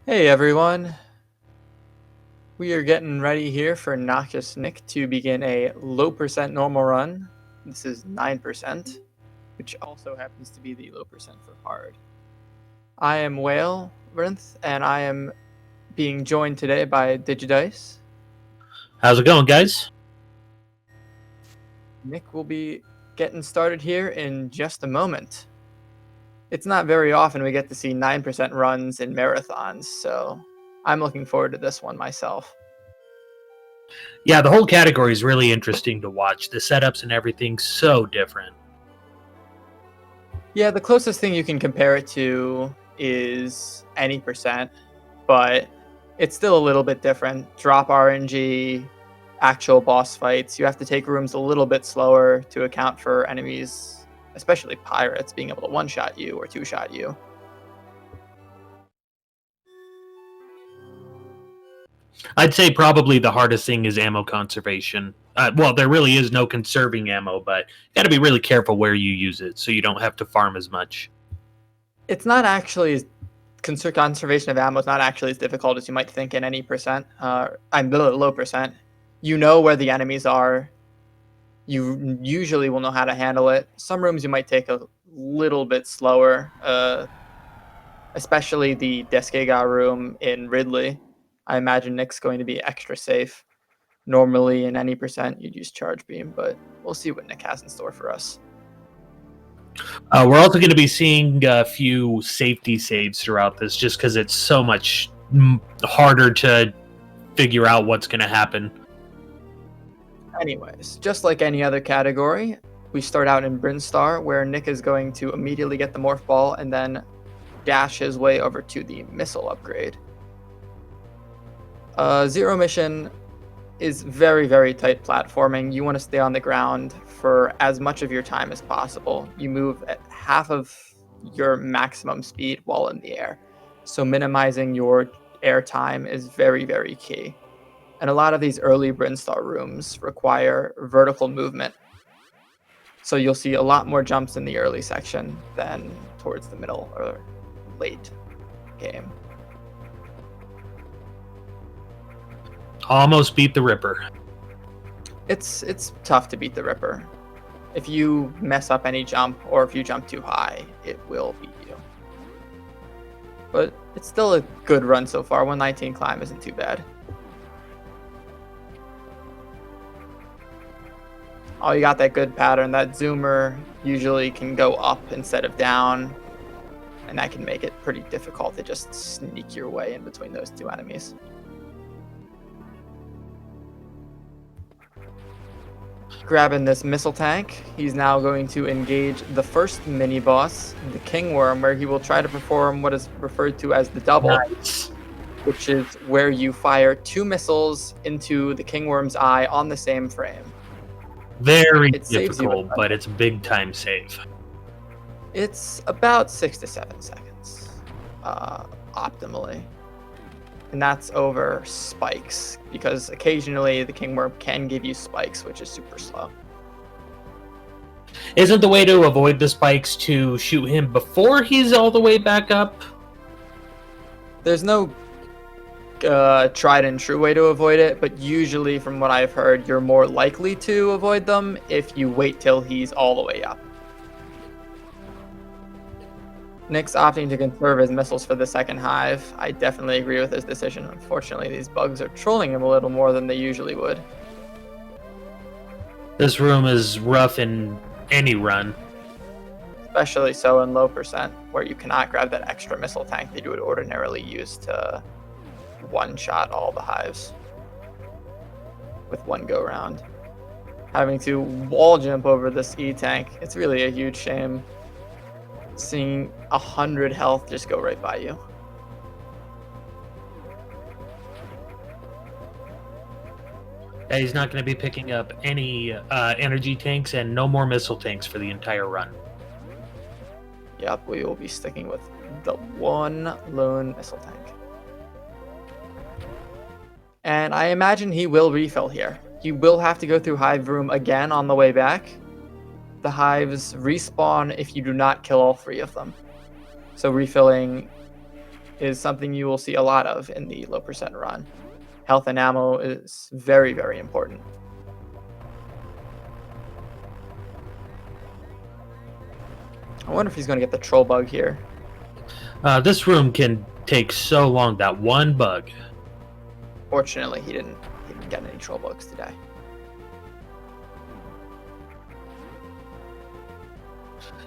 Hey everyone, we are getting ready here for NoxiousNick to begin a low percent normal run. This is 9%, which also happens to be the low percent for hard. I am Whale Rinth, and I am being joined today by Digidice. How's it going, guys? Nick will be getting started here in just a moment. It's not very often we get to see 9% runs in marathons, so I'm looking forward to this one myself. Yeah, the whole category is really interesting to watch. The setups and everything's so different. Yeah, the closest thing you can compare it to is any percent, but it's still a little bit different. Drop RNG, actual boss fights. You have to take rooms a little bit slower to account for enemies, especially pirates, being able to one-shot you or two-shot you. I'd say probably the hardest thing is ammo conservation. Well, there really is no conserving ammo, but you got to be really careful where you use it so you don't have to farm as much. It's not actually conservation of ammo is not actually as difficult as you might think in any percent. I'm low percent. You know where the enemies are. You usually will know how to handle it. Some rooms you might take a little bit slower, especially the Deskega room in Ridley. I imagine Nick's going to be extra safe. Normally, in any percent, you'd use Charge Beam, but we'll see what Nick has in store for us. We're also going to be seeing a few safety saves throughout this just because it's so much harder to figure out what's going to happen. Anyways, just like any other category, we start out in Brinstar, where Nick is going to immediately get the Morph Ball and then dash his way over to the missile upgrade. Zero Mission is very, very tight platforming. You want to stay on the ground for as much of your time as possible. You move at half of your maximum speed while in the air. So minimizing your air time is very, very key. And a lot of these early Brinstar rooms require vertical movement. So you'll see a lot more jumps in the early section than towards the middle or late game. Almost beat the Ripper. It's tough to beat the Ripper. If you mess up any jump or if you jump too high, it will beat you. But it's still a good run so far. 119 climb isn't too bad. Oh, you got that good pattern. That zoomer usually can go up instead of down, and that can make it pretty difficult to just sneak your way in between those two enemies. Grabbing this missile tank, he's now going to engage the first mini boss, the King Worm, where he will try to perform what is referred to as the double, Nice. which is where you fire two missiles into the King Worm's eye on the same frame. Very It saves you difficult, but it's a big time save. It's about 6 to 7 seconds, optimally. And that's over spikes, because occasionally the King Worm can give you spikes, which is super slow. Isn't the way to avoid the spikes to shoot him before he's all the way back up? There's no tried and true way to avoid it, but usually from what I've heard, you're more likely to avoid them if you wait till he's all the way up. Nick's opting to conserve his missiles for the second hive. I definitely agree with his decision. Unfortunately, these bugs are trolling him a little more than they usually would. This room is rough in any run. Especially so in low percent, where you cannot grab that extra missile tank that you would ordinarily use to one-shot all the hives with one go-round. Having to wall jump over this E-tank, it's really a huge shame. Seeing 100 health just go right by you. Yeah, he's not going to be picking up any energy tanks and no more missile tanks for the entire run. Yep, we will be sticking with the one lone missile tank. And I imagine he will refill here. He will have to go through Hive Room again on the way back. The hives respawn if you do not kill all three of them. So refilling is something you will see a lot of in the low percent run. Health and ammo is very, very important. I wonder if he's going to get the troll bug here. This room can take so long. That one bug. Fortunately, he didn't get any troll bugs today.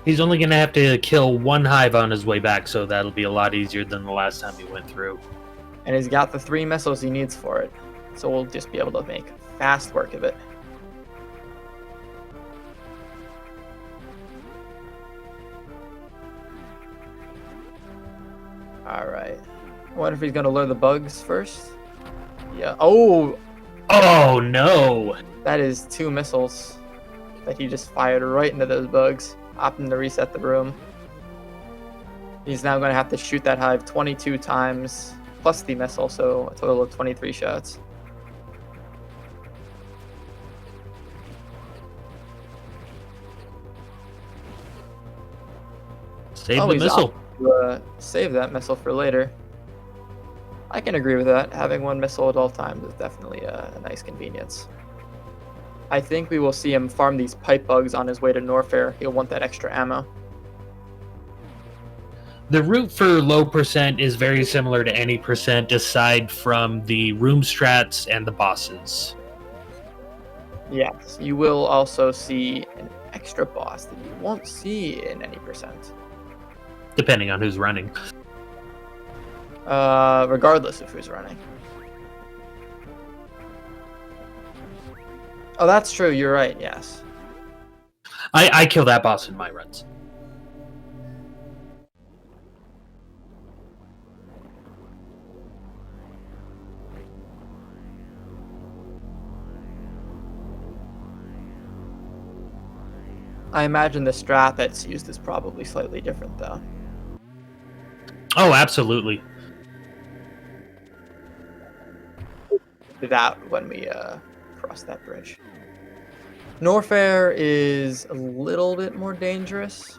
He's only going to have to kill one hive on his way back, so that'll be a lot easier than the last time he went through. And he's got the 3 missiles he needs for it, so we'll just be able to make fast work of it. Alright. I wonder if he's going to lure the bugs first. Yeah. Oh! Oh, no! That is 2 missiles that he just fired right into those bugs, opting to reset the room. He's now going to have to shoot that hive 22 times, plus the missile, so a total of 23 shots. Save the missile. Save that missile for later. I can agree with that. Having 1 missile at all times is definitely a nice convenience. I think we will see him farm these pipe bugs on his way to Norfair. He'll want that extra ammo. The route for low percent is very similar to any percent aside from the room strats and the bosses. Yes, you will also see an extra boss that you won't see in any percent. Depending on who's running. Regardless of who's running. Oh, that's true. You're right. Yes. I kill that boss in my runs. I imagine the strat that's used is probably slightly different, though. Oh, absolutely. Do that when we cross that bridge. Norfair is a little bit more dangerous.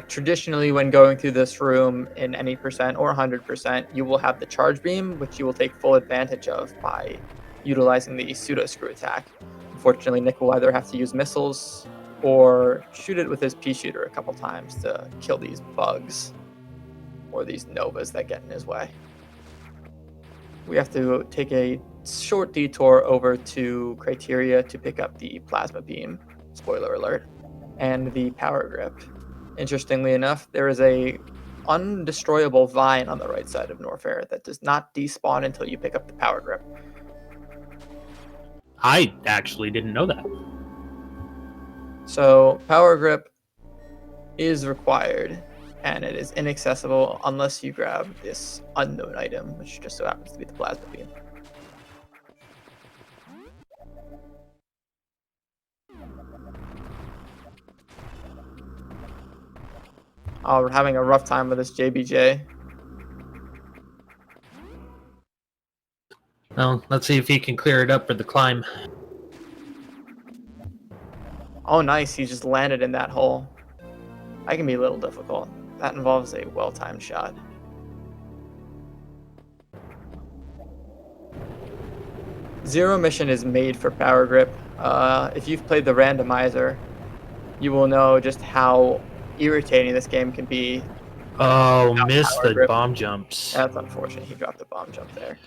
Traditionally, when going through this room in any percent or 100%, you will have the charge beam, which you will take full advantage of by utilizing the pseudo screw attack. Unfortunately, Nick will either have to use missiles or shoot it with his pea shooter a couple times to kill these bugs or these novas that get in his way. We have to take a short detour over to Criteria to pick up the plasma beam, spoiler alert, and the power grip. Interestingly enough, there is a undestroyable vine on the right side of Norfair that does not despawn until you pick up the power grip. I actually didn't know that. So power grip is required, and it is inaccessible unless you grab this unknown item, which just so happens to be the plasma beam. Oh, we're having a rough time with this JBJ. Well, let's see if he can clear it up for the climb. Oh, nice. He just landed in that hole. That can be a little difficult. That involves a well-timed shot. Zero mission is made for power grip. If you've played the randomizer, you will know just how irritating this game can be. Oh, missed the bomb jumps. That's unfortunate. He dropped the bomb jump there.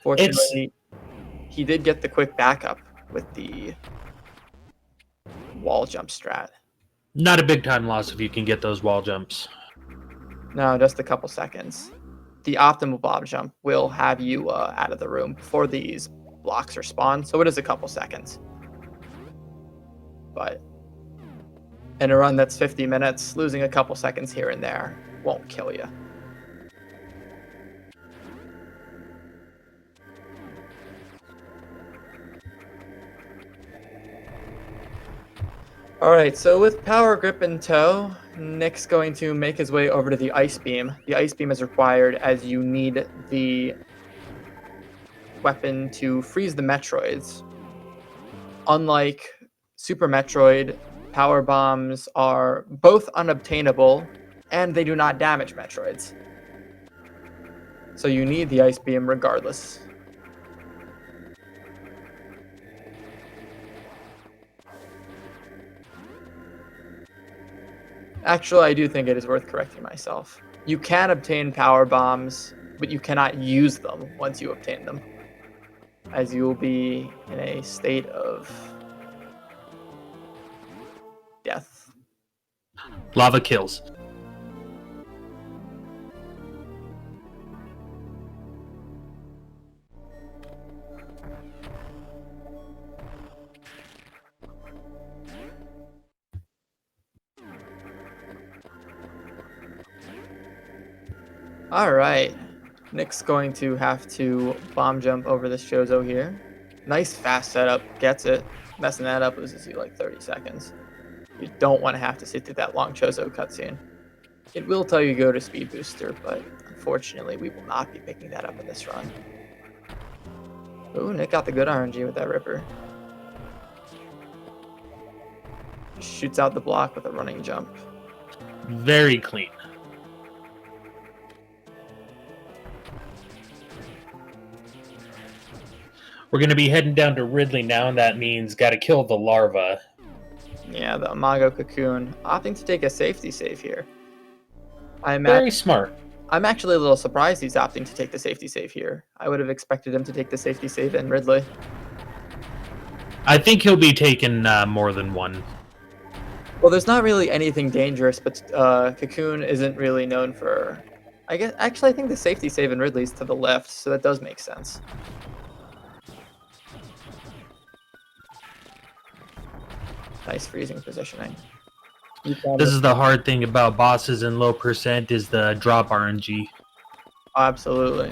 Fortunately, he did get the quick backup with the wall jump strat. Not a big time loss if you can get those wall jumps. No, just a couple seconds. The optimal bomb jump will have you out of the room before these blocks are spawned, so it is a couple seconds. But in a run that's 50 minutes, losing a couple seconds here and there won't kill you. Alright, so with power grip in tow, Nick's going to make his way over to the ice beam. The ice beam is required as you need the weapon to freeze the Metroids. Unlike Super Metroid, power bombs are both unobtainable and they do not damage Metroids. So you need the Ice Beam regardless. Actually, I do think it is worth correcting myself. You can obtain power bombs, but you cannot use them once you obtain them, as you will be in a state of death. Lava kills. Alright, Nick's going to have to bomb jump over this Chozo here. Nice fast setup, gets it. Messing that up loses you like 30 seconds. You don't want to have to sit through that long Chozo cutscene. It will tell you to go to Speed Booster, but unfortunately we will not be picking that up in this run. Ooh, Nick got the good RNG with that Ripper. Shoots out the block with a running jump. Very clean. We're going to be heading down to Ridley now, and that means got to kill the larva. Yeah, the Imago Cocoon opting to take a safety save here. Very smart. I'm actually a little surprised he's opting to take the safety save here. I would have expected him to take the safety save in Ridley. I think he'll be taking more than one. Well, there's not really anything dangerous, but Cocoon isn't really known for... I think the safety save in Ridley's to the left, so that does make sense. Nice freezing positioning. This is the hard thing about bosses in low percent is the drop RNG. Absolutely.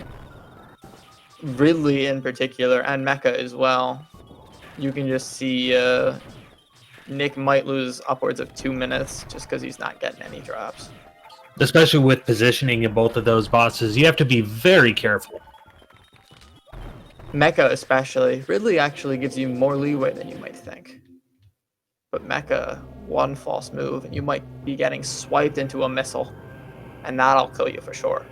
Ridley in particular, and Mecha as well. You can just see Nick might lose upwards of 2 minutes just because he's not getting any drops. Especially with positioning in both of those bosses, you have to be very careful. Mecha especially. Ridley actually gives you more leeway than you might think. But Mecha, one false move, and you might be getting swiped into a missile. And that'll kill you for sure.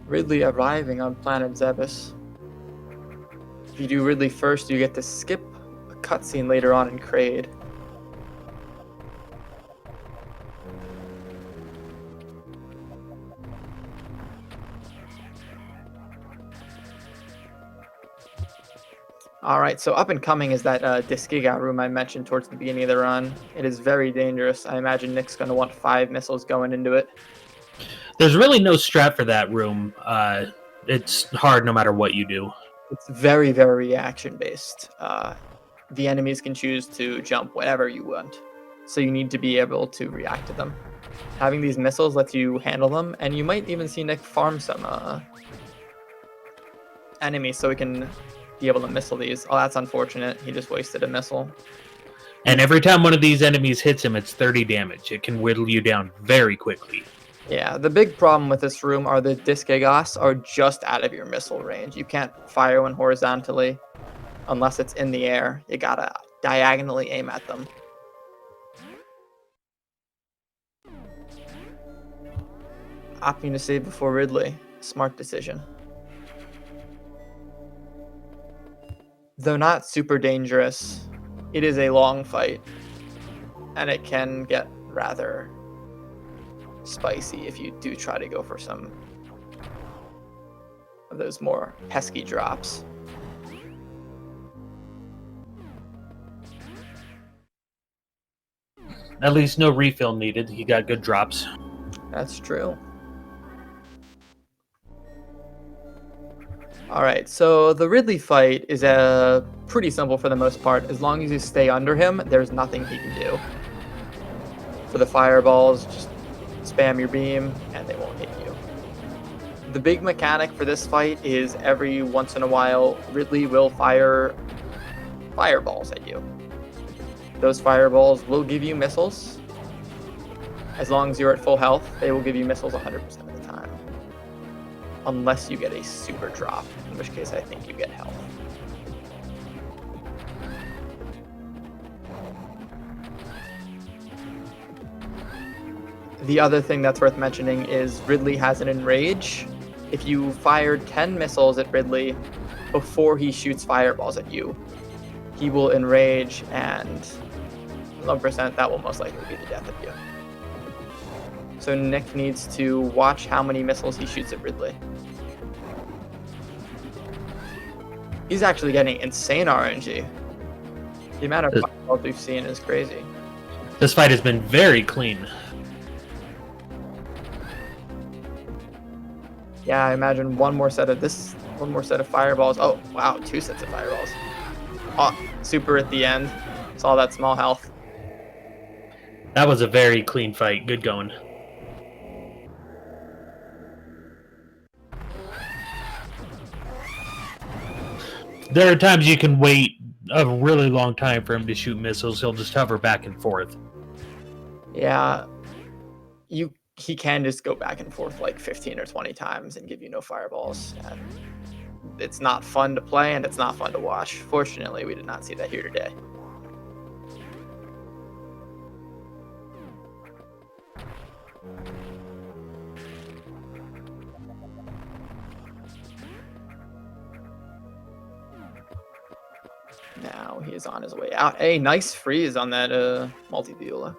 Ridley arriving on planet Zebes. If you do Ridley first, you get to skip a cutscene later on in Kraid. Alright, so up and coming is that Disgiga room I mentioned towards the beginning of the run. It is very dangerous. I imagine Nick's going to want 5 missiles going into it. There's really no strat for that room. It's hard no matter what you do. It's very, very reaction-based. The enemies can choose to jump whenever you want, so you need to be able to react to them. Having these missiles lets you handle them, and you might even see Nick farm some enemies so he can be able to missile these. Oh, that's unfortunate. He just wasted a missile. And every time one of these enemies hits him, it's 30 damage. It can whittle you down very quickly. Yeah, the big problem with this room are the Disgigas are just out of your missile range. You can't fire one horizontally unless it's in the air. You gotta diagonally aim at them. Opting to save before Ridley. Smart decision. Though not super dangerous, it is a long fight, and it can get rather spicy if you do try to go for some of those more pesky drops. At least no refill needed. He got good drops. That's true. Alright, so the Ridley fight is pretty simple for the most part. As long as you stay under him, there's nothing he can do. For the fireballs, just spam your beam, and they won't hit you. The big mechanic for this fight is every once in a while, Ridley will fire fireballs at you. Those fireballs will give you missiles. As long as you're at full health, they will give you missiles 100% of the time. unless you get a super drop, in which case I think you get health. The other thing that's worth mentioning is Ridley has an enrage. If you fire 10 missiles at Ridley before he shoots fireballs at you, he will enrage, and 1% that will most likely be the death of you. So Nick needs to watch how many missiles he shoots at Ridley. He's actually getting insane RNG. The amount of fireballs we've seen is crazy. This fight has been very clean. Yeah, I imagine one more set of fireballs. Oh, wow, 2 sets of fireballs. Oh, super at the end. Saw that small health. That was a very clean fight. Good going. There are times you can wait a really long time for him to shoot missiles. He'll just hover back and forth. Yeah, he can just go back and forth like 15 or 20 times and give you no fireballs. And it's not fun to play, and it's not fun to watch. Fortunately, we did not see that here today. Now he is on his way out. Hey, nice freeze on that multi-viola.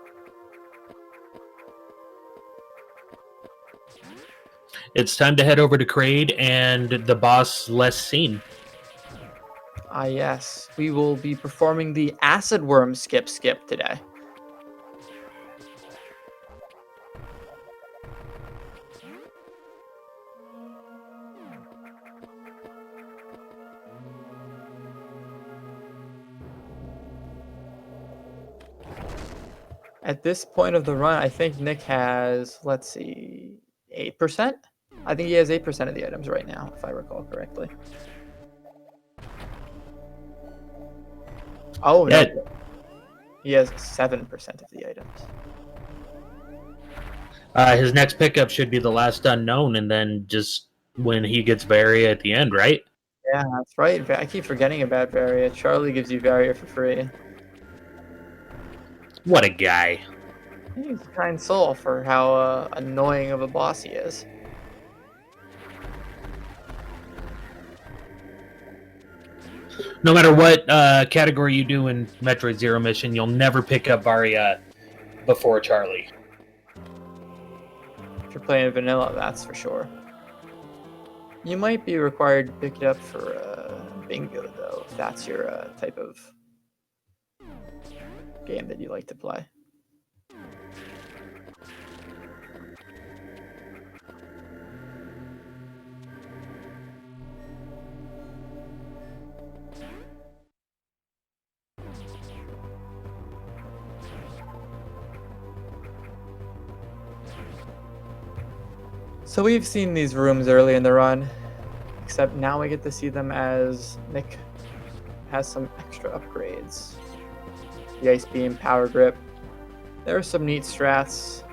It's time to head over to Kraid and the boss less seen. Ah, yes. We will be performing the acid worm skip today. At this point of the run, I think Nick has, let's see, 8%? I think he has 8% of the items right now, if I recall correctly. Oh, Yeah. no. He has 7% of the items. His next pickup should be the last unknown, and then just when he gets Varia at the end, right? Yeah, that's right. I keep forgetting about Varia. Charlie gives you Varia for free. What a guy. He's a kind soul for how annoying of a boss he is. No matter what category you do in Metroid Zero Mission, you'll never pick up Varia before Charlie. If you're playing vanilla, that's for sure. You might be required to pick it up for bingo, though, if that's your type of game that you like to play. So we've seen these rooms early in the run, except now we get to see them as Nick has some extra upgrades. The Ice Beam, Power Grip. There are some neat strats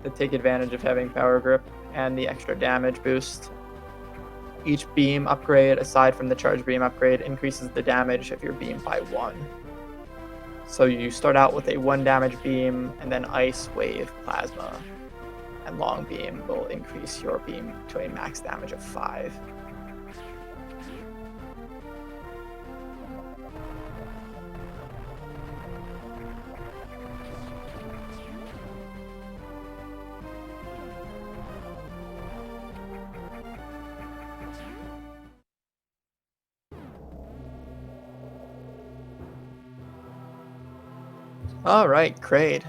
that take advantage of having Power Grip and the extra damage boost. Each beam upgrade, aside from the Charge Beam upgrade, increases the damage of your beam by 1. So you start out with a 1 damage beam, and then Ice, Wave, Plasma, and Long Beam will increase your beam to a max damage of 5. All right, Kraid.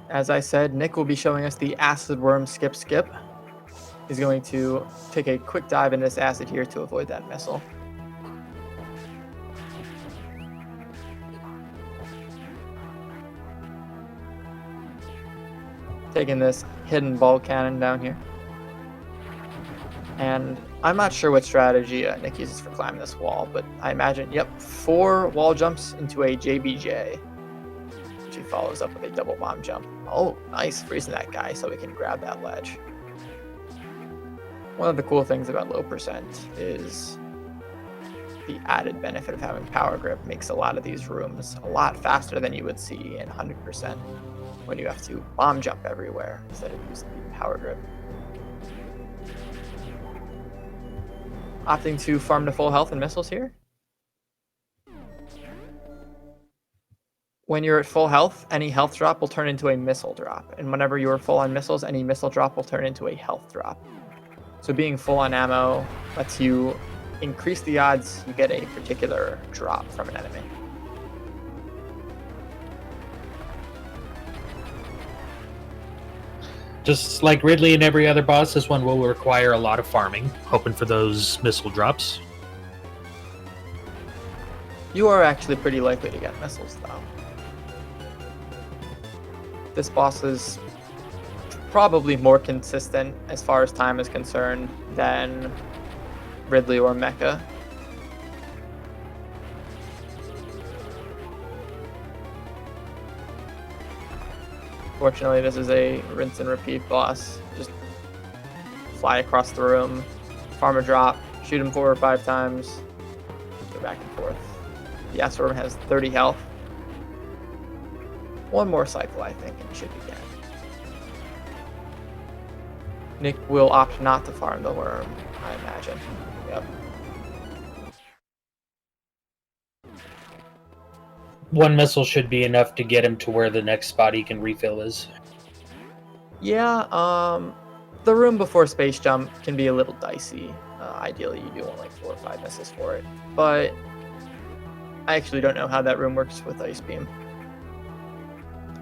As I said, Nick will be showing us the acid worm skip. He's going to take a quick dive in this acid here to avoid that missile. Taking this hidden ball cannon down here. And I'm not sure what strategy Nick uses for climbing this wall, but I imagine, yep, 4 wall jumps into a JBJ, which he follows up with a double bomb jump. Oh, nice, freezing that guy so we can grab that ledge. One of the cool things about low percent is the added benefit of having power grip makes a lot of these rooms a lot faster than you would see in 100% when you have to bomb jump everywhere instead of using the power grip. Opting to farm to full health and missiles here. When you're at full health, any health drop will turn into a missile drop. And whenever you are full on missiles, any missile drop will turn into a health drop. So being full on ammo lets you increase the odds you get a particular drop from an enemy. Just like Ridley and every other boss, this one will require a lot of farming, hoping for those missile drops. You are actually pretty likely to get missiles, though. This boss is probably more consistent as far as time is concerned than Ridley or Mecha. Fortunately, this is a rinse and repeat boss. Just fly across the room, farm a drop, shoot him 4 or 5 times, go back and forth. The Asteroid has 30 health. One more cycle, I think, and it should be dead. Nick will opt not to farm the worm, I imagine. Yep. One missile should be enough to get him to where the next spot he can refill is. Yeah, the room before space jump can be a little dicey. Ideally, you do want like 4 or 5 missiles for it, but I actually don't know how that room works with Ice Beam.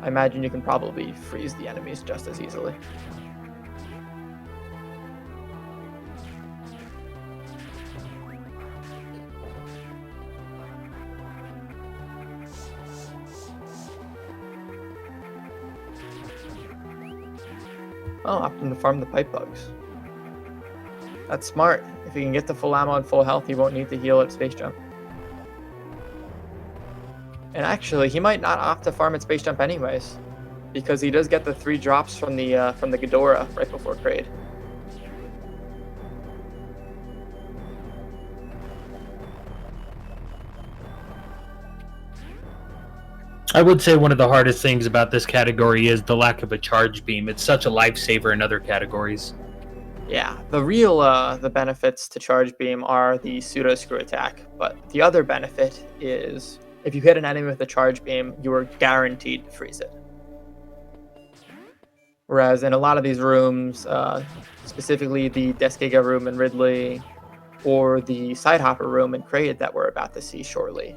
I imagine you can probably freeze the enemies just as easily. Oh, opting to farm the pipe bugs. That's smart. If he can get to full ammo and full health, he won't need to heal at space jump. And actually, he might not opt to farm at space jump anyways, because he does get the 3 drops from the Ghidorah right before Kraid. I would say one of the hardest things about this category is the lack of a charge beam. It's such a lifesaver in other categories. Yeah, the real the benefits to charge beam are the pseudo screw attack, but the other benefit is if you hit an enemy with a charge beam, you are guaranteed to freeze it. Whereas in a lot of these rooms, specifically the Deskiga room in Ridley or the Sidehopper room in Kraid that we're about to see shortly,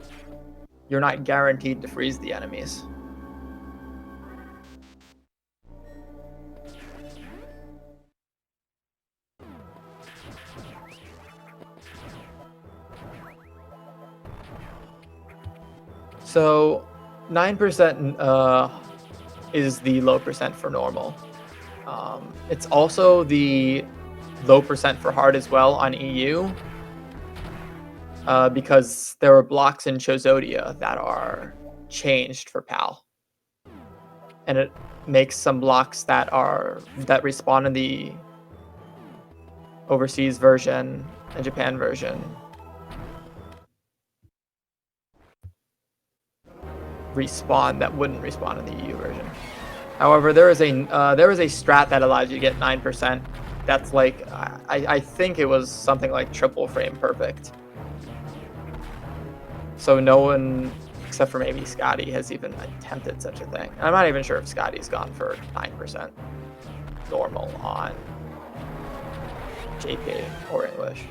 you're not guaranteed to freeze the enemies. So 9% is the low percent for normal. It's also the low percent for hard as well on EU. Because there are blocks in Chozodia that are changed for PAL. And it makes some blocks that respawn in the overseas version and Japan version respawn that wouldn't respawn in the EU version. However, there is a strat that allows you to get 9%. That's like I think it was something like triple frame perfect. So no one, except for maybe Scotty, has even attempted such a thing. I'm not even sure if Scotty's gone for 9% normal on JP or English.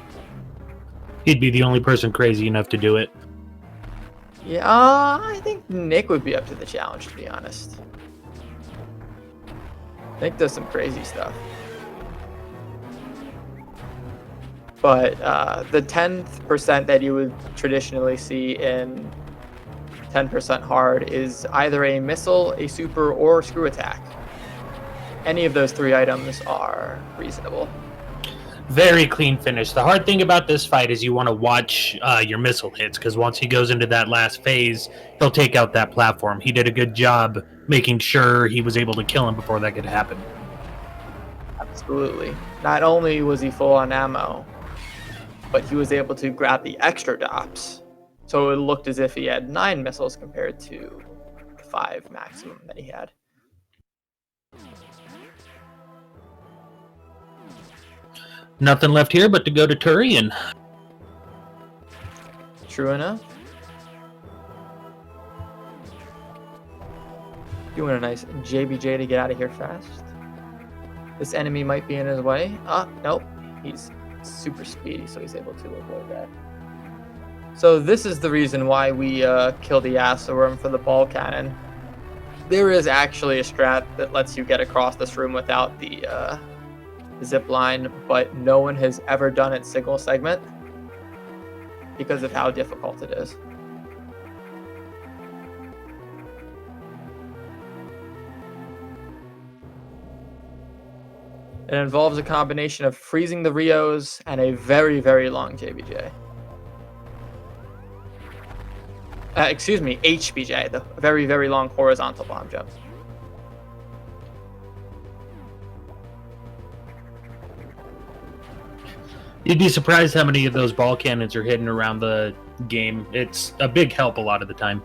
He'd be the only person crazy enough to do it. Yeah, I think Nick would be up to the challenge, to be honest. Nick does some crazy stuff. But the 10% that you would traditionally see in 10% hard is either a missile, a super, or screw attack. Any of those 3 items are reasonable. Very clean finish. The hard thing about this fight is you want to watch your missile hits, because once he goes into that last phase, he'll take out that platform. He did a good job making sure he was able to kill him before that could happen. Absolutely. Not only was he full on ammo, but he was able to grab the extra drops. So it looked as if he had 9 missiles compared to the 5 maximum that he had. Nothing left here but to go to Turian. True enough. Doing a nice JBJ to get out of here fast. This enemy might be in his way. Nope. He's super speedy, so he's able to avoid that. So this is the reason why we kill the Asaworm for the ball cannon. There is actually a strat that lets you get across this room without the zip line, but no one has ever done it single segment because of how difficult it is. It involves a combination of freezing the Rios and a very, very long JBJ. Excuse me, HBJ, the very, very long horizontal bomb jump. You'd be surprised how many of those ball cannons are hidden around the game. It's a big help a lot of the time.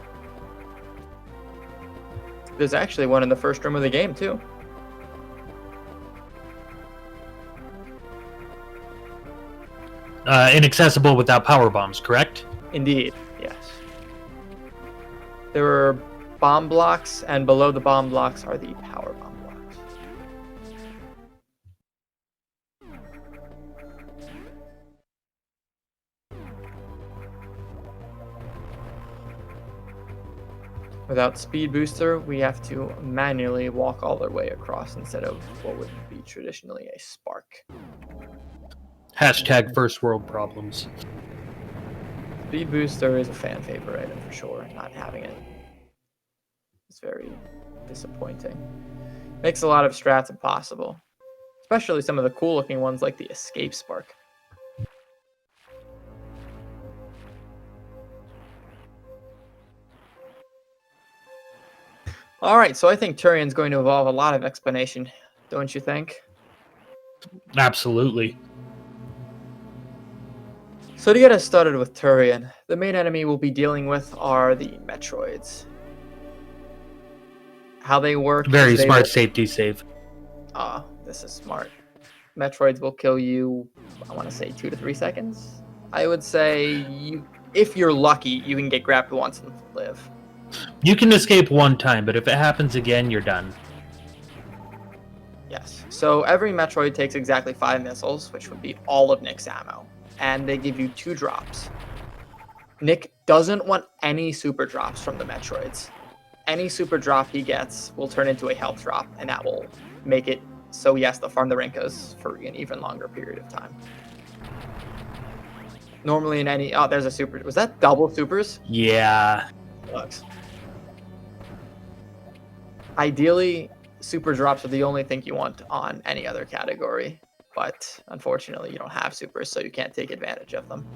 There's actually one in the first room of the game, too. Inaccessible without power bombs, correct? Indeed, yes. There are bomb blocks, and below the bomb blocks are the power bomb blocks. Without speed booster, we have to manually walk all the way across instead of what would be traditionally a spark. Hashtag first world problems. Speed booster is a fan favorite item for sure. Not having it is very disappointing. Makes a lot of strats impossible, especially some of the cool looking ones like the escape spark. All right, so I think Turian's going to involve a lot of explanation, don't you think? Absolutely. So to get us started with Turian, the main enemy we'll be dealing with are the Metroids. How they work... Very smart safety save. This is smart. Metroids will kill you, I want to say 2 to 3 seconds. I would say, if you're lucky, you can get grabbed once and live. You can escape one time, but if it happens again, you're done. Yes. So every Metroid takes exactly 5 missiles, which would be all of Nick's ammo. And they give you 2 drops. Nick doesn't want any super drops from the Metroids. Any super drop he gets will turn into a health drop, and that will make it so he has to farm the Rinkas for an even longer period of time. Normally in any... Oh, there's a super... Was that double supers? Yeah. Sucks. Ideally, super drops are the only thing you want on any other category. But unfortunately, you don't have supers, so you can't take advantage of them.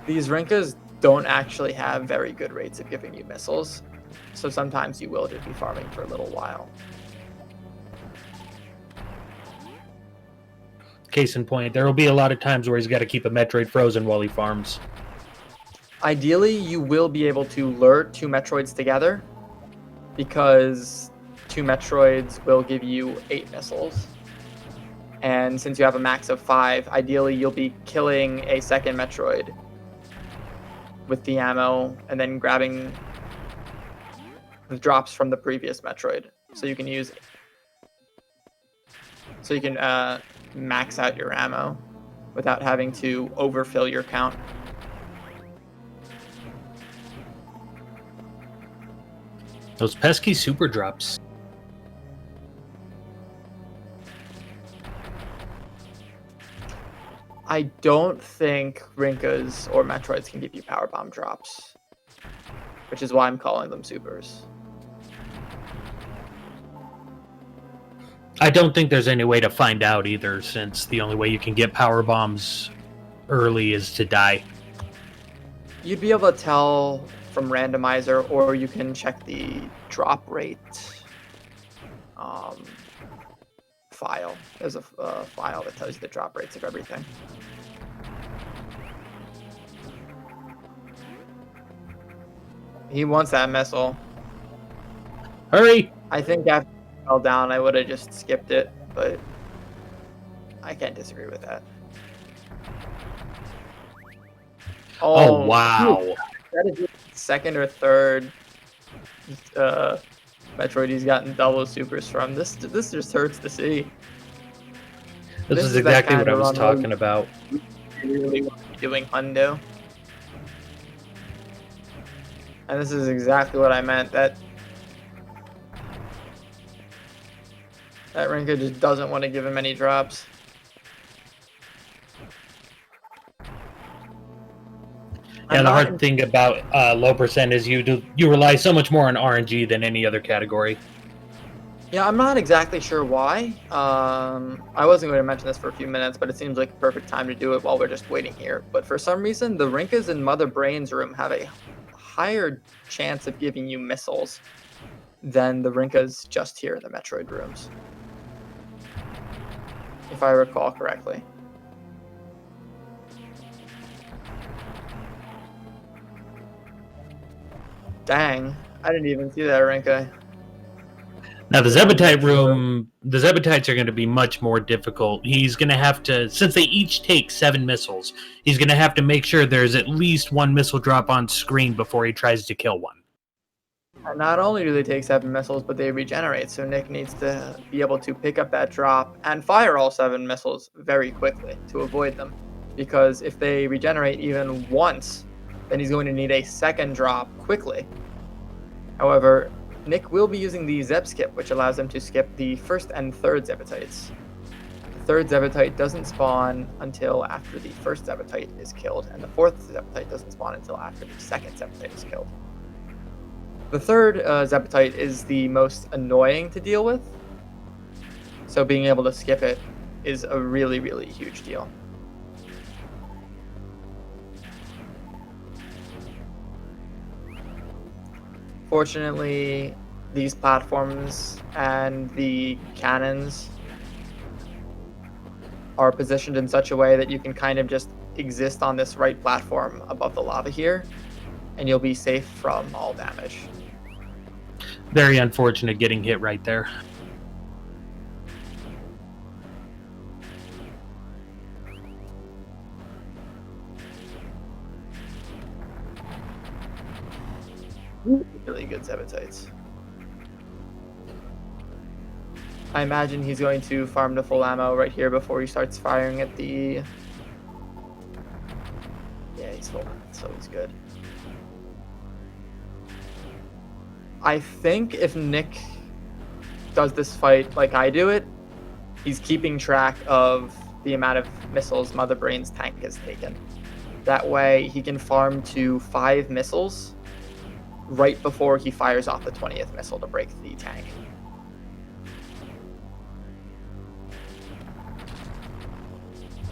These Rinkas don't actually have very good rates of giving you missiles, so sometimes you will just be farming for a little while. Case in point, there will be a lot of times where he's got to keep a Metroid frozen while he farms. Ideally, you will be able to lure 2 Metroids together, because 2 Metroids will give you 8 missiles. And since you have a max of 5, ideally you'll be killing a second Metroid with the ammo and then grabbing the drops from the previous Metroid. So you can max out your ammo without having to overfill your count. Those pesky super drops. I don't think Rinkas or Metroids can give you power bomb drops, which is why I'm calling them supers. I don't think there's any way to find out either, since the only way you can get power bombs early is to die. You'd be able to tell from randomizer, or you can check the drop rate file. There's a file that tells you the drop rates of everything. He wants that missile. Hurry! I think after he fell down, I would have just skipped it, but I can't disagree with that. Oh, wow. That is second or third Metroid he's gotten double supers from. This just hurts to see. This is exactly what I was talking about. You really want to be doing hundo. And this is exactly what I meant. That Rinka just doesn't want to give him any drops. Yeah, the hard thing about low percent is you rely so much more on RNG than any other category. Yeah, I'm not exactly sure why. I wasn't going to mention this for a few minutes, but it seems like a perfect time to do it while we're just waiting here. But for some reason, the Rinkas in Mother Brain's room have a higher chance of giving you missiles than the Rinkas just here in the Metroid rooms, if I recall correctly. Dang, I didn't even see that Rinka. Now the Zebetite room, the Zebetites are going to be much more difficult. He's going to have to, since they each take 7 missiles, he's going to have to make sure there's at least 1 missile drop on screen before he tries to kill one. And not only do they take 7 missiles, but they regenerate, so Nick needs to be able to pick up that drop and fire all 7 missiles very quickly to avoid them. Because if they regenerate even once, then he's going to need a second drop quickly. However, Nick will be using the Zeb skip, which allows him to skip the first and third Zebetites. The third Zebetite doesn't spawn until after the first Zebetite is killed, and the fourth Zebetite doesn't spawn until after the second Zebetite is killed. The third Zebetite is the most annoying to deal with, so being able to skip it is a really, really huge deal. Fortunately, these platforms and the cannons are positioned in such a way that you can kind of just exist on this right platform above the lava here, and you'll be safe from all damage. Very unfortunate getting hit right there. Really good Zebetites. I imagine he's going to farm the full ammo right here before he starts firing at the... Yeah, he's full, so he's good. I think if Nick does this fight like I do it, he's keeping track of the amount of missiles Mother Brain's tank has taken. That way he can farm to 5 missiles right before he fires off the 20th missile to break the tank.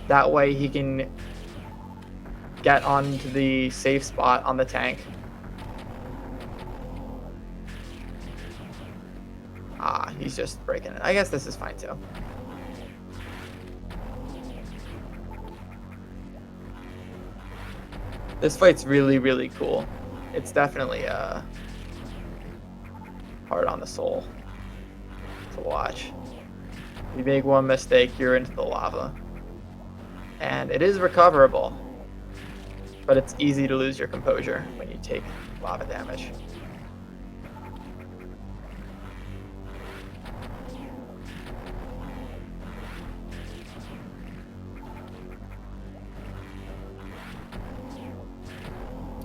That way he can get onto the safe spot on the tank. He's just breaking it. I guess this is fine too. This fight's really, really cool. It's definitely hard on the soul to watch. If you make one mistake, you're into the lava. And it is recoverable, but it's easy to lose your composure when you take lava damage.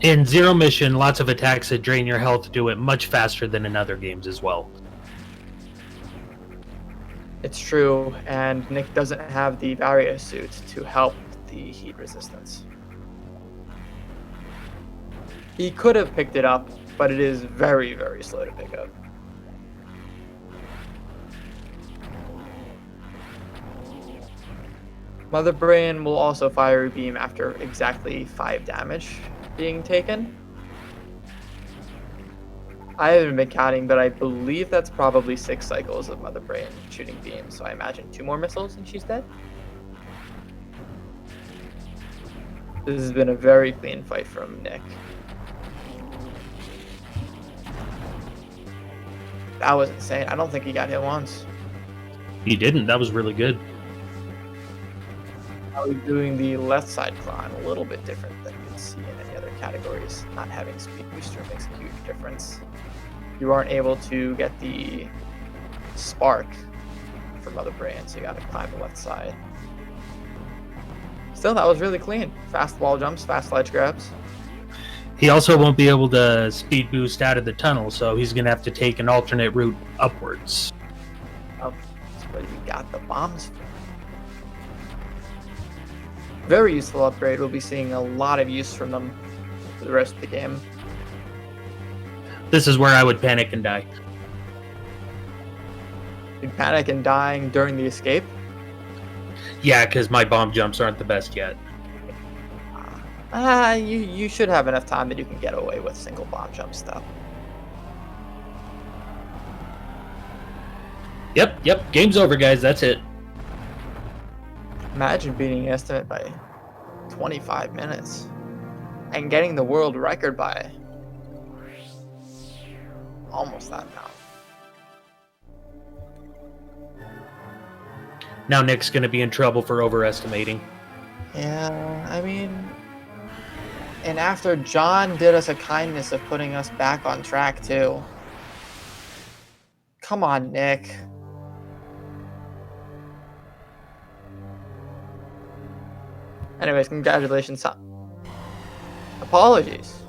In Zero Mission, lots of attacks that drain your health do it much faster than in other games as well. It's true, and Nick doesn't have the barrier suit to help the heat resistance. He could have picked it up, but it is very, very slow to pick up. Mother Brain will also fire a beam after exactly 5 damage being taken. I haven't been counting, but I believe that's probably 6 cycles of Mother Brain shooting beams. So I imagine 2 more missiles and she's dead. This has been a very clean fight from Nick. That was insane. I don't think he got hit once. He didn't. That was really good. I was doing the left side climb, a little bit different than you'd see in any other categories. Not having speed booster makes a huge difference. You aren't able to get the spark from Mother Brain, so you gotta climb the left side. Still, that was really clean. Fast wall jumps, fast ledge grabs. He also won't be able to speed boost out of the tunnel, so he's going to have to take an alternate route upwards. Oh, that's where you got the bombs from. Very useful upgrade. We'll be seeing a lot of use from them for the rest of the game. This is where I would panic and die. You'd panic and dying during the escape. Yeah, because my bomb jumps aren't the best yet. You should have enough time that you can get away with single bomb jump stuff. Yep. Game's over, guys. That's it. Imagine beating an estimate by 25 minutes and getting the world record by almost that amount. Now Nick's going to be in trouble for overestimating. Yeah, I mean, and after John did us a kindness of putting us back on track too. Come on, Nick. Anyways, congratulations. Apologies.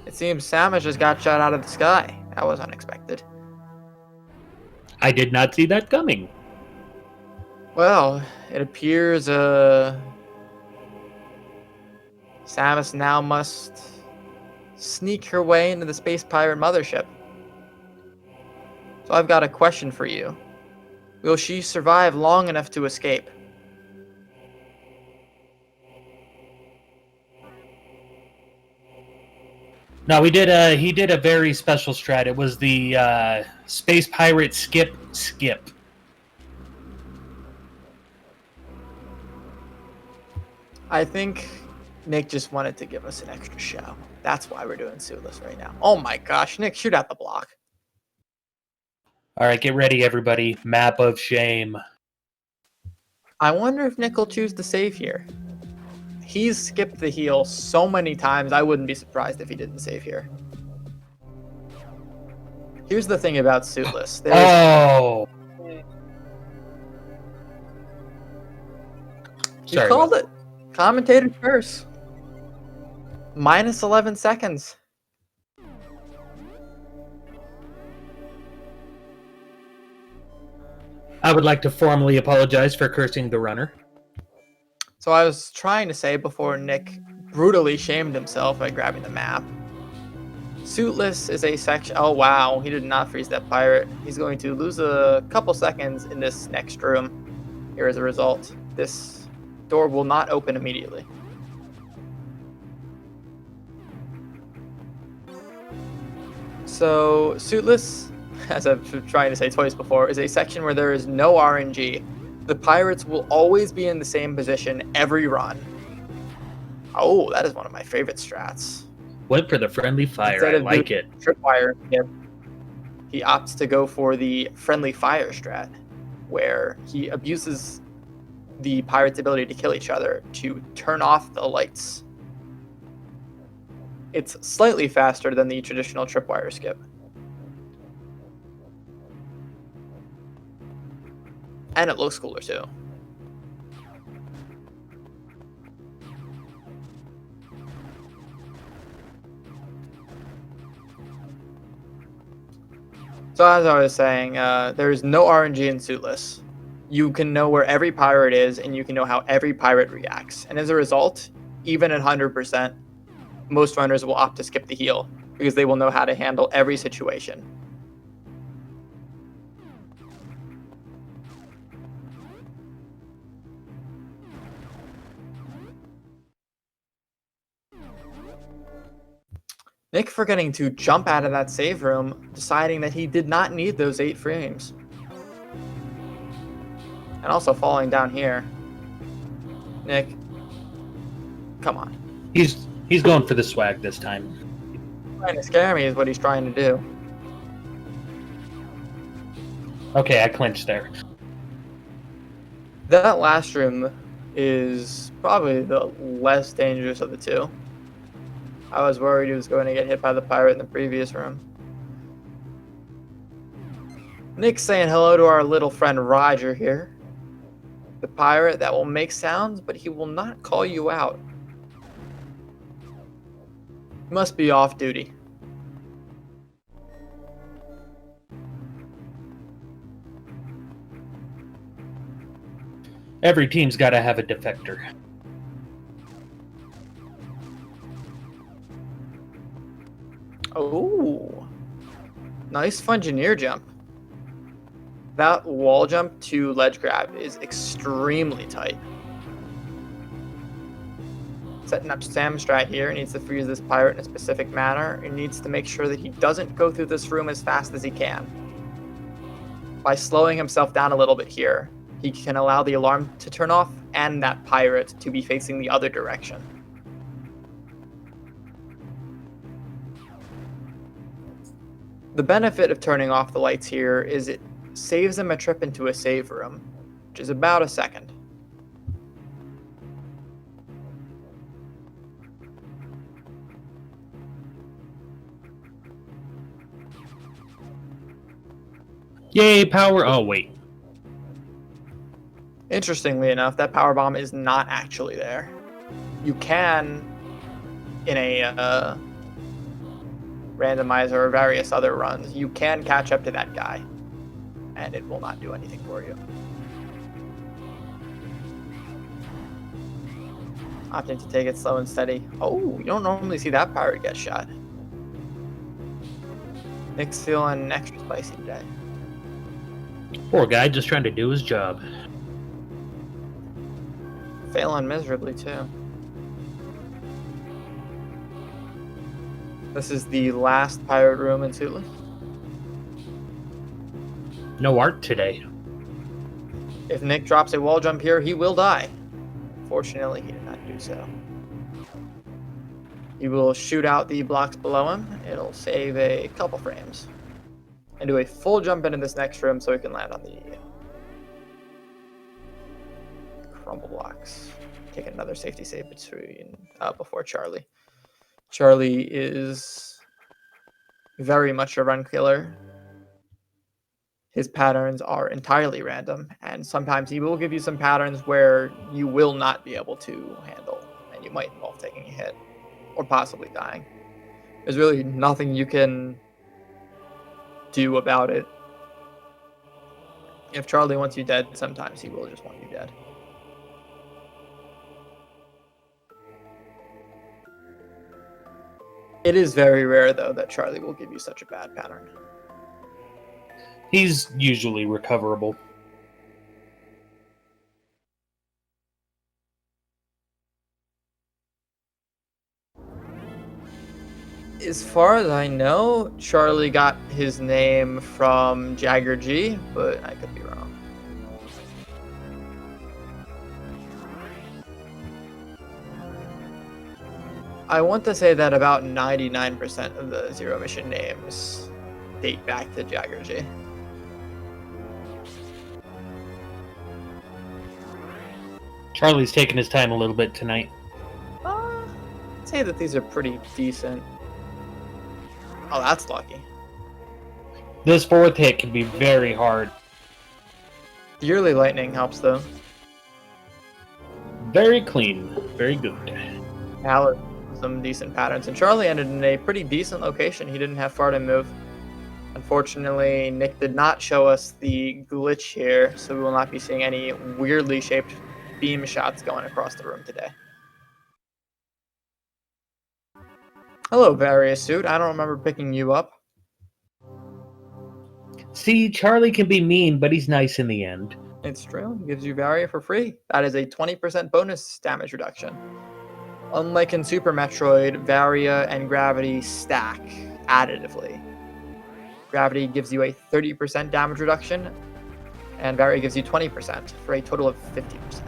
It seems Samus just got shot out of the sky. That was unexpected. I did not see that coming. Well, it appears Samus now must sneak her way into the space pirate mothership. So I've got a question for you. Will she survive long enough to escape? No, he did a very special strat. It was the space pirate skip. I think Nick just wanted to give us an extra show. That's why we're doing Suitless right now. Oh my gosh, Nick, shoot out the block. All right, get ready, everybody. Map of shame. I wonder if Nick will choose to save here. He's skipped the heal so many times, I wouldn't be surprised if he didn't save here. Here's the thing about Suitless. Oh! You called it. Commentator curse. Minus 11 seconds. I would like to formally apologize for cursing the runner. So I was trying to say before Nick brutally shamed himself by grabbing the map. Suitless is a section. Oh wow, he did not freeze that pirate. He's going to lose a couple seconds in this next room. Here is a result. This door will not open immediately. So Suitless, as I've been trying to say twice before, is a section where there is no RNG. The pirates will always be in the same position every run. Oh, that is one of my favorite strats. Went for the friendly fire. Instead I of like doing it. Tripwire, he opts to go for the friendly fire strat, where he abuses the pirates' ability to kill each other to turn off the lights. It's slightly faster than the traditional tripwire skip. And it looks cooler too. So as I was saying, there is no RNG in Suitless. You can know where every pirate is, and you can know how every pirate reacts. And as a result, even at 100%, most runners will opt to skip the heal, because they will know how to handle every situation. Nick forgetting to jump out of that save room, deciding that he did not need those 8 frames. And also falling down here. Nick, come on. He's going for the swag this time. Trying to scare me is what he's trying to do. Okay, I clinched there. That last room is probably the less dangerous of the two. I was worried he was going to get hit by the pirate in the previous room. Nick's saying hello to our little friend Roger here. The pirate that will make sounds, but he will not call you out. He must be off duty. Every team's got to have a defector. Oh, nice Fungineer jump. That wall jump to ledge grab is extremely tight. Setting up Sam strat here, needs to freeze this pirate in a specific manner. He needs to make sure that he doesn't go through this room as fast as he can. By slowing himself down a little bit here, he can allow the alarm to turn off and that pirate to be facing the other direction. The benefit of turning off the lights here is it saves him a trip into a save room, which is about a second. Yay, power! Oh, wait. Interestingly enough, that power bomb is not actually there. You can, in a randomizer or various other runs, you can catch up to that guy, and it will not do anything for you. Opting to take it slow and steady. Oh, you don't normally see that pirate get shot. Nick's feeling extra spicy today. Poor guy, just trying to do his job. Failing miserably, too. This is the last pirate room in Suitless. No art today. If Nick drops a wall jump here, he will die. Fortunately, he did not do so. He will shoot out the blocks below him. It'll save a couple frames. And do a full jump into this next room so he can land on the crumble blocks. Take another safety save before Charlie. Charlie is very much a run killer. His patterns are entirely random, and sometimes he will give you some patterns where you will not be able to handle, and you might involve taking a hit or possibly dying. There's really nothing you can do about it. If Charlie wants you dead, sometimes he will just want you dead. It is very rare, though, that Charlie will give you such a bad pattern. He's usually recoverable. As far as I know, Charlie got his name from Jagger G, but I could be wrong. I want to say that about 99% of the Zero Mission names date back to Jagger G. Charlie's taking his time a little bit tonight. I'd say that these are pretty decent. Oh, that's lucky. This fourth hit can be very hard. The early lightning helps, though. Very clean. Very good. Alex, some decent patterns. And Charlie ended in a pretty decent location. He didn't have far to move. Unfortunately, Nick did not show us the glitch here, so we will not be seeing any weirdly shaped beam shots going across the room today. Hello, Various Suit. I don't remember picking you up. See, Charlie can be mean, but he's nice in the end. It's true. It gives you Varia for free. That is a 20% bonus damage reduction. Unlike in Super Metroid, Varia and Gravity stack additively. Gravity gives you a 30% damage reduction, and Varia gives you 20% for a total of 50%.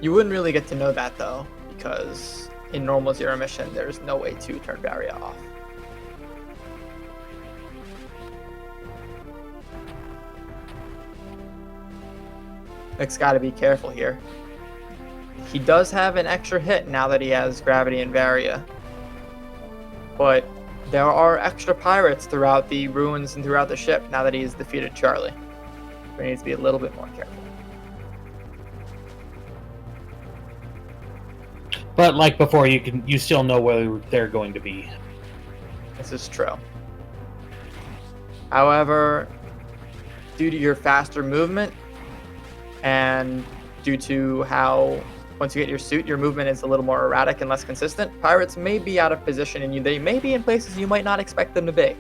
You wouldn't really get to know that though, because in normal Zero Mission, there's no way to turn Varia off. Nick's got to be careful here. He does have an extra hit now that he has Gravity and Varia, but there are extra pirates throughout the ruins and throughout the ship now that he's defeated Charlie. So he needs to be a little bit more careful. But like before, you still know where they're going to be. This is true. However, due to your faster movement and due to how once you get your suit, your movement is a little more erratic and less consistent, pirates may be out of position and they may be in places you might not expect them to be.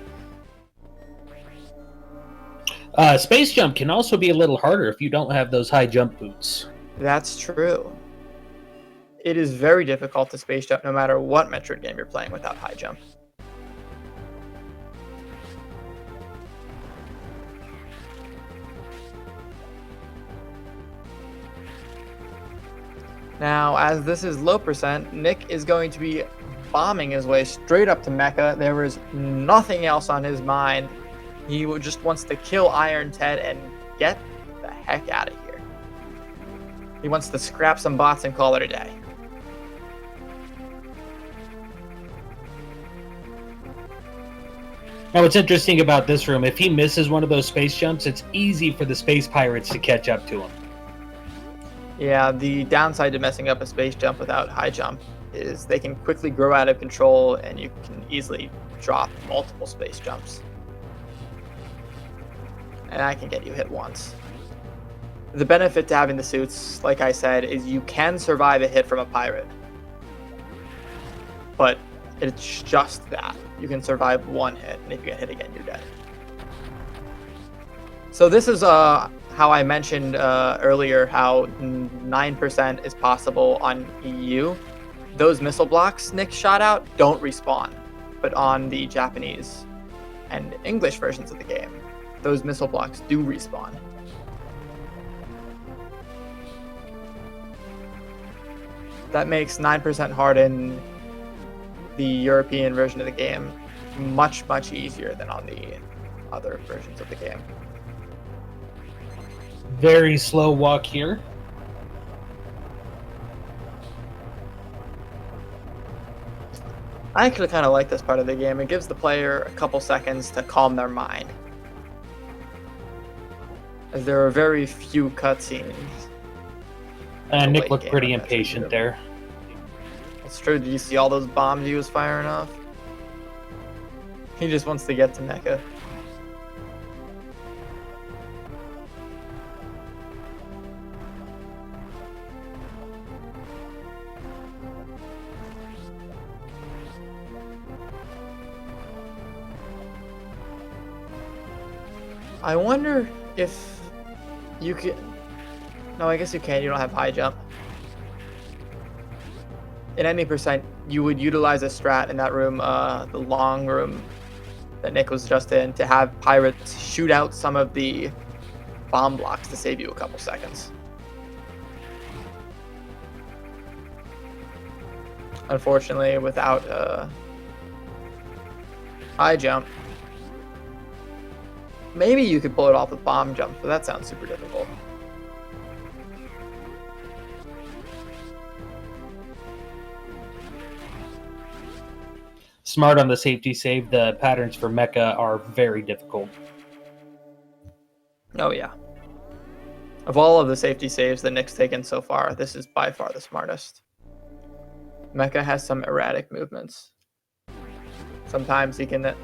Space jump can also be a little harder if you don't have those high jump boots. That's true. It is very difficult to space jump no matter what Metroid game you're playing without high jump. Now, as this is low percent, Nick is going to be bombing his way straight up to Mecha. There is nothing else on his mind. He just wants to kill Iron Ted and get the heck out of here. He wants to scrap some bots and call it a day. Now, what's interesting about this room, if he misses one of those space jumps, it's easy for the space pirates to catch up to him. Yeah, the downside to messing up a space jump without high jump is they can quickly grow out of control and you can easily drop multiple space jumps. And I can get you hit once. The benefit to having the suits, like I said, is you can survive a hit from a pirate. But it's just that. You can survive one hit, and if you get hit again, you're dead. So this is how I mentioned earlier how 9% is possible on EU. Those missile blocks Nick shot out don't respawn, but on the Japanese and English versions of the game, those missile blocks do respawn. That makes 9% hard in the European version of the game much, much easier than on the other versions of the game. Very slow walk here. I actually kind of like this part of the game. It gives the player a couple seconds to calm their mind, as there are very few cutscenes. And Nick looked pretty impatient there. It's true. Did you see all those bombs he was firing off? He just wants to get to Mecha. I wonder if you can... No, I guess you can. You don't have high jump. In any percent, you would utilize a strat in that room, the long room that Nick was just in, to have pirates shoot out some of the bomb blocks to save you a couple seconds. Unfortunately, without high jump, maybe you could pull it off with bomb jump, but that sounds super difficult. Smart on the safety save. The patterns for Mecha are very difficult. Oh yeah. Of all of the safety saves that Nick's taken so far, this is by far the smartest. Mecha has some erratic movements. Sometimes he can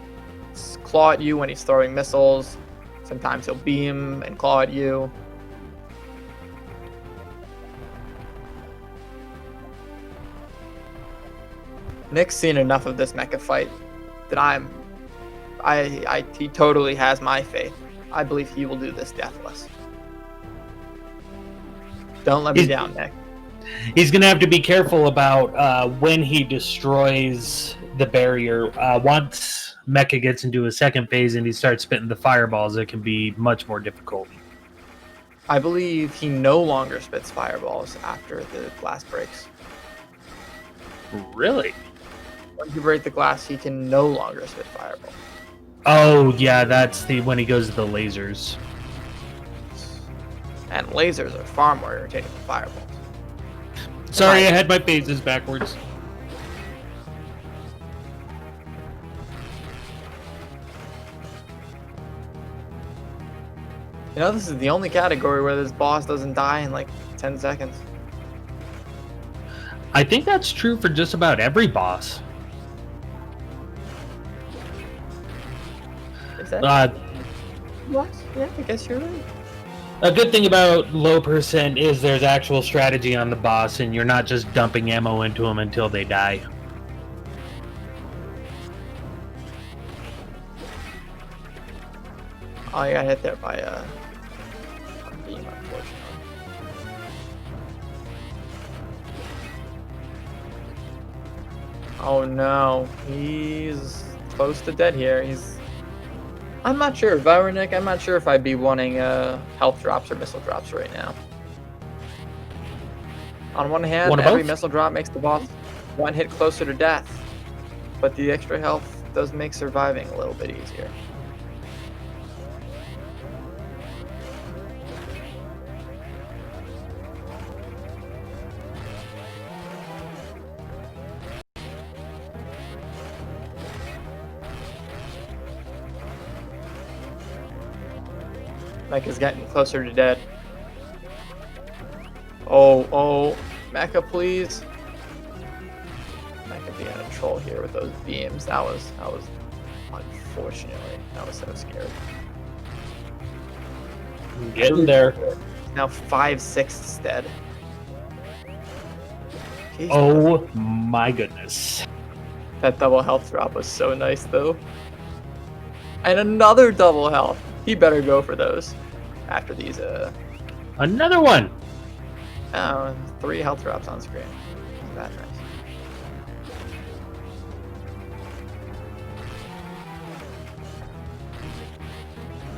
claw at you when he's throwing missiles. Sometimes he'll beam and claw at you. Nick's seen enough of this mecha fight that he totally has my faith I believe he will do this deathless. Don't let me down, Nick. He's going to have to be careful about when he destroys the barrier. Once Mecha gets into a second phase and he starts spitting the fireballs, it can be much more difficult. I believe he no longer spits fireballs after the glass breaks. Really? Once you break the glass, he can no longer spit fireballs. Oh, yeah, that's when he goes to the lasers. And lasers are far more irritating than fireballs. Sorry, I had my phases backwards. You know, this is the only category where this boss doesn't die in like 10 seconds. I think that's true for just about every boss. Is that? What? Yeah, I guess you're right. A good thing about low percent is there's actual strategy on the boss, and you're not just dumping ammo into them until they die. Oh, you got hit there by a beam, unfortunately. Oh no, he's close to dead here. I'm not sure, if I were Nick, I'm not sure if I'd be wanting health drops or missile drops right now. On one hand, every missile drop makes the boss one hit closer to death, but the extra health does make surviving a little bit easier. Mecha's getting closer to dead. Oh, Mecha, please. Mecha being a troll here with those beams. That was unfortunately, that was so scary. I'm getting there. Now 5/6 dead. Jeez, oh my goodness. That double health drop was so nice though. And another double health. He better go for those after these Another one. Oh, 3 health drops on screen. Isn't that nice?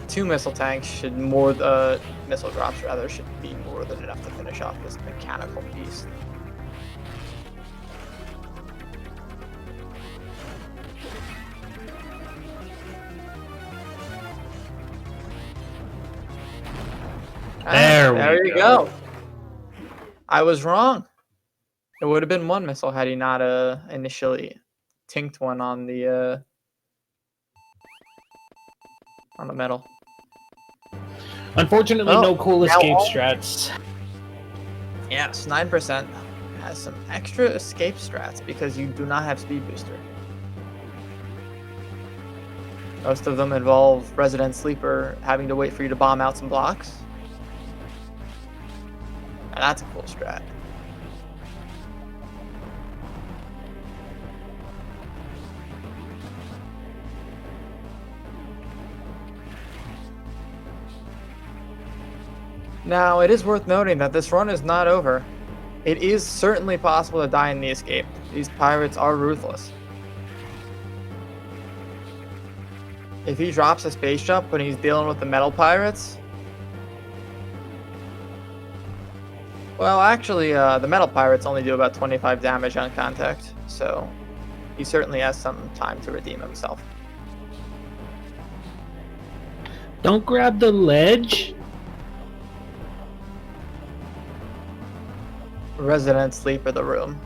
Two missile tanks should missile drops rather should be more than enough to finish off this mechanical beast. There you go. I was wrong. It would have been one missile had he not initially tinked one on the metal. Unfortunately, no cool escape strats. Yes, 9% has some extra escape strats because you do not have speed booster. Most of them involve Resident Sleeper having to wait for you to bomb out some blocks. And that's a cool strat. Now, it is worth noting that this run is not over. It is certainly possible to die in the escape. These pirates are ruthless. If he drops a space jump when he's dealing with the metal pirates, well, actually, the metal pirates only do about 25 damage on contact, so he certainly has some time to redeem himself. Don't grab the ledge. Resident Sleeper the room.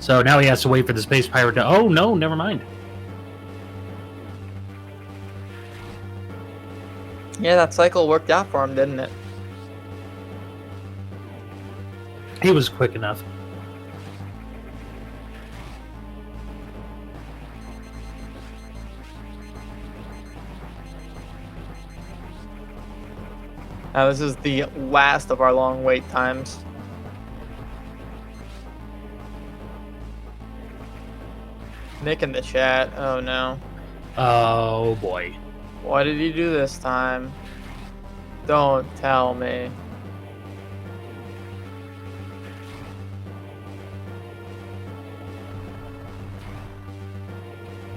So now he has to wait for the space pirate to... Oh, no, never mind. Yeah, that cycle worked out for him, didn't it? He was quick enough. Now, this is the last of our long wait times. Nick in the chat. Oh no. Oh boy. What did he do this time? Don't tell me.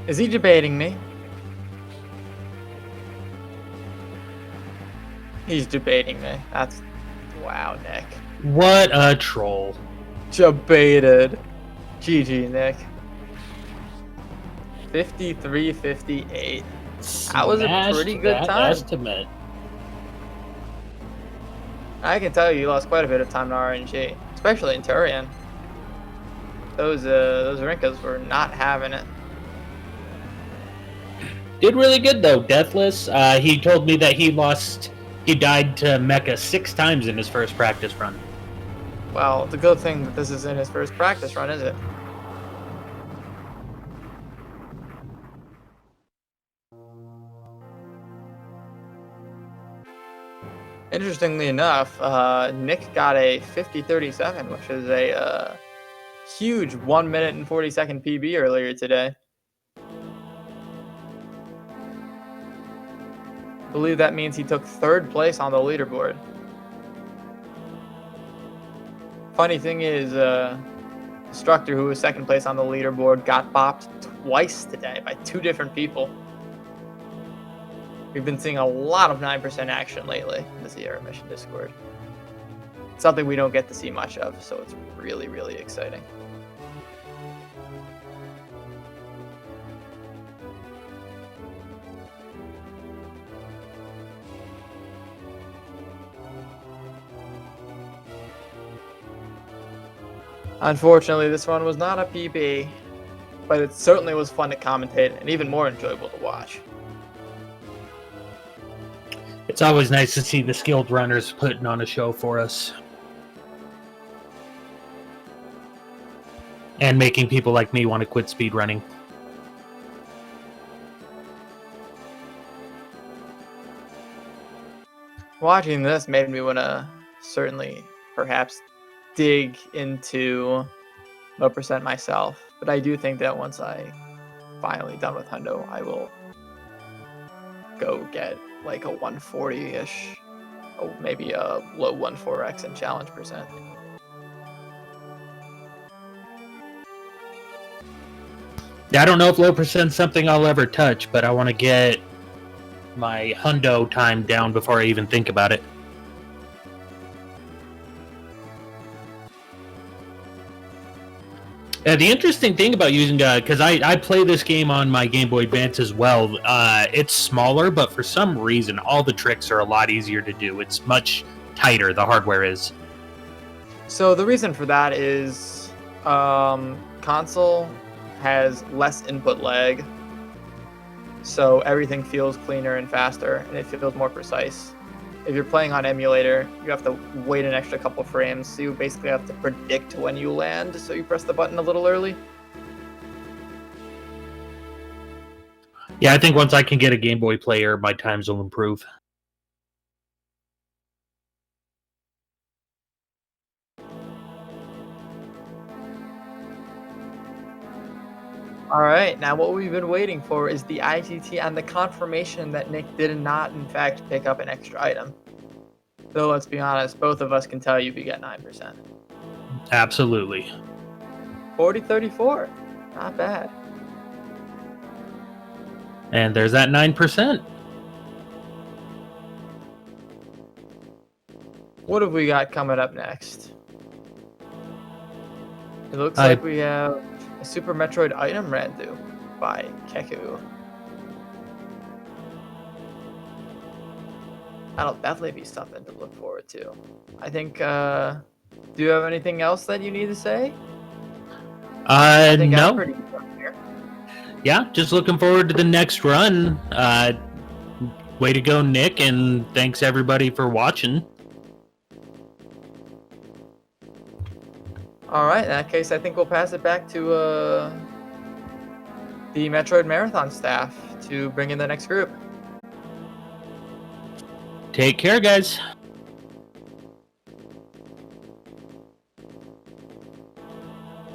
Is he debating me? He's debating me. That's... Wow, Nick. What a troll. Debated. GG, Nick. 53-58. That was a pretty good time. Estimate. I can tell you lost quite a bit of time to RNG, especially in Turian. Those Rinkas were not having it. Did really good though, Deathless. He told me that he died to Mecha 6 times in his first practice run. Well, the good thing that this is in his first practice run, is it? Interestingly enough, Nick got a 50-37, which is a huge 1 minute and 40-second PB earlier today. I believe that means he took 3rd place on the leaderboard. Funny thing is, Instructor, who was 2nd place on the leaderboard, got bopped twice today by 2 different people. We've been seeing a lot of 9% action lately in the Sierra Mission Discord. It's something we don't get to see much of, so it's really, really exciting. Unfortunately, this one was not a PB, but it certainly was fun to commentate and even more enjoyable to watch. It's always nice to see the skilled runners putting on a show for us. And making people like me want to quit speedrunning. Watching this made me want to certainly perhaps dig into low percent myself, but I do think that once I finally done with Hundo, I will go get like a 140-ish, oh, maybe a low 1.4x in challenge percent. Yeah, I don't know if low percent's something I'll ever touch, but I want to get my Hundo time down before I even think about it. The interesting thing about using, because I play this game on my Game Boy Advance as well, it's smaller, but for some reason, all the tricks are a lot easier to do. It's much tighter, the hardware is. So the reason for that is console has less input lag, so everything feels cleaner and faster, and it feels more precise. If you're playing on emulator, you have to wait an extra couple frames, so you basically have to predict when you land, so you press the button a little early. Yeah, I think once I can get a Game Boy player, my times will improve. All right, now what we've been waiting for is the ITT and the confirmation that Nick did not, in fact, pick up an extra item. Though, let's be honest, both of us can tell you we got 9%. Absolutely. 40-34, not bad. And there's that 9%. What have we got coming up next? It looks like we have a Super Metroid item Randu by Keku. That'll definitely be something to look forward to. I think, do you have anything else that you need to say? I think no. I'm pretty done here. Yeah, just looking forward to the next run. Way to go, Nick, and thanks everybody for watching. All right, in that case, I think we'll pass it back to the Metroid Marathon staff to bring in the next group. Take care, guys.